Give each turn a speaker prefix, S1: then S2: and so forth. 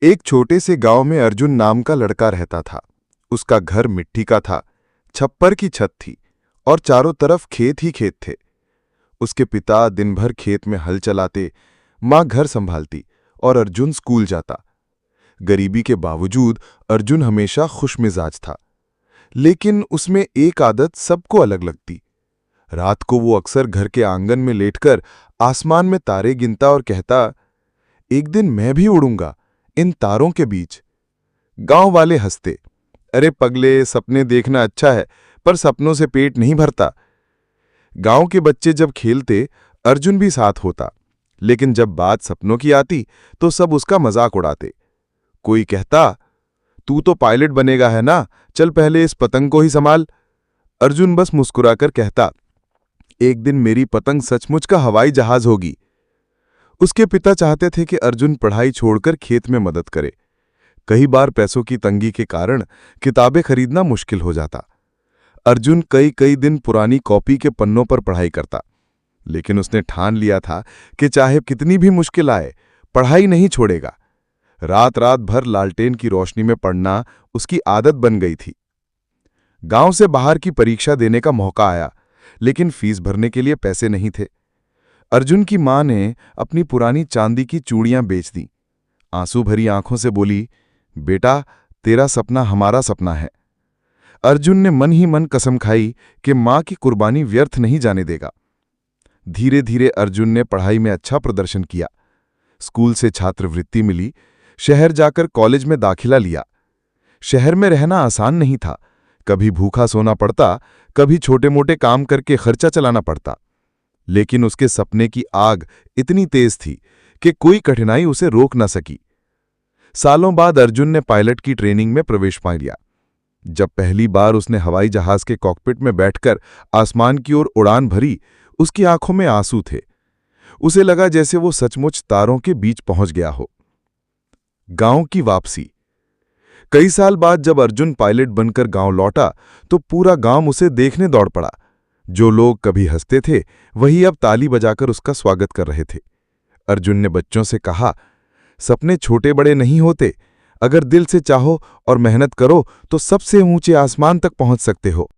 S1: एक छोटे से गांव में अर्जुन नाम का लड़का रहता था। उसका घर मिट्टी का था, छप्पर की छत थी और चारों तरफ खेत ही खेत थे। उसके पिता दिन भर खेत में हल चलाते, मां घर संभालती और अर्जुन स्कूल जाता। गरीबी के बावजूद अर्जुन हमेशा खुशमिजाज था, लेकिन उसमें एक आदत सबको अलग लगती। रात को वो अक्सर घर के आंगन में लेटकर आसमान में तारे गिनता और कहता, एक दिन मैं भी उड़ूंगा इन तारों के बीच। गांव वाले हंसते, अरे पगले, सपने देखना अच्छा है पर सपनों से पेट नहीं भरता। गांव के बच्चे जब खेलते अर्जुन भी साथ होता, लेकिन जब बात सपनों की आती तो सब उसका मजाक उड़ाते। कोई कहता, तू तो पायलट बनेगा है ना, चल पहले इस पतंग को ही संभाल। अर्जुन बस मुस्कुराकर कहता, एक दिन मेरी पतंग सचमुच का हवाई जहाज होगी। उसके पिता चाहते थे कि अर्जुन पढ़ाई छोड़कर खेत में मदद करे। कई बार पैसों की तंगी के कारण किताबें खरीदना मुश्किल हो जाता। अर्जुन कई कई दिन पुरानी कॉपी के पन्नों पर पढ़ाई करता, लेकिन उसने ठान लिया था कि चाहे कितनी भी मुश्किल आए, पढ़ाई नहीं छोड़ेगा। रात रात भर लालटेन की रोशनी में पढ़ना उसकी आदत बन गई थी। गांव से बाहर की परीक्षा देने का मौका आया, लेकिन फीस भरने के लिए पैसे नहीं थे। अर्जुन की मां ने अपनी पुरानी चांदी की चूड़ियां बेच दी। आंसू भरी आंखों से बोली, बेटा, तेरा सपना हमारा सपना है। अर्जुन ने मन ही मन कसम खाई कि मां की कुर्बानी व्यर्थ नहीं जाने देगा। धीरे धीरे अर्जुन ने पढ़ाई में अच्छा प्रदर्शन किया। स्कूल से छात्रवृत्ति मिली, शहर जाकर कॉलेज में दाखिला लिया। शहर में रहना आसान नहीं था, कभी भूखा सोना पड़ता, कभी छोटे मोटे काम करके खर्चा चलाना पड़ता। लेकिन उसके सपने की आग इतनी तेज थी कि कोई कठिनाई उसे रोक न सकी। सालों बाद अर्जुन ने पायलट की ट्रेनिंग में प्रवेश पा लिया। जब पहली बार उसने हवाई जहाज के कॉकपिट में बैठकर आसमान की ओर उड़ान भरी, उसकी आंखों में आंसू थे। उसे लगा जैसे वो सचमुच तारों के बीच पहुंच गया हो। गांव की वापसी। कई साल बाद जब अर्जुन पायलट बनकर गांव लौटा तो पूरा गांव उसे देखने दौड़ पड़ा। जो लोग कभी हंसते थे वही अब ताली बजाकर उसका स्वागत कर रहे थे। अर्जुन ने बच्चों से कहा, सपने छोटे बड़े नहीं होते, अगर दिल से चाहो और मेहनत करो तो सबसे ऊंचे आसमान तक पहुंच सकते हो।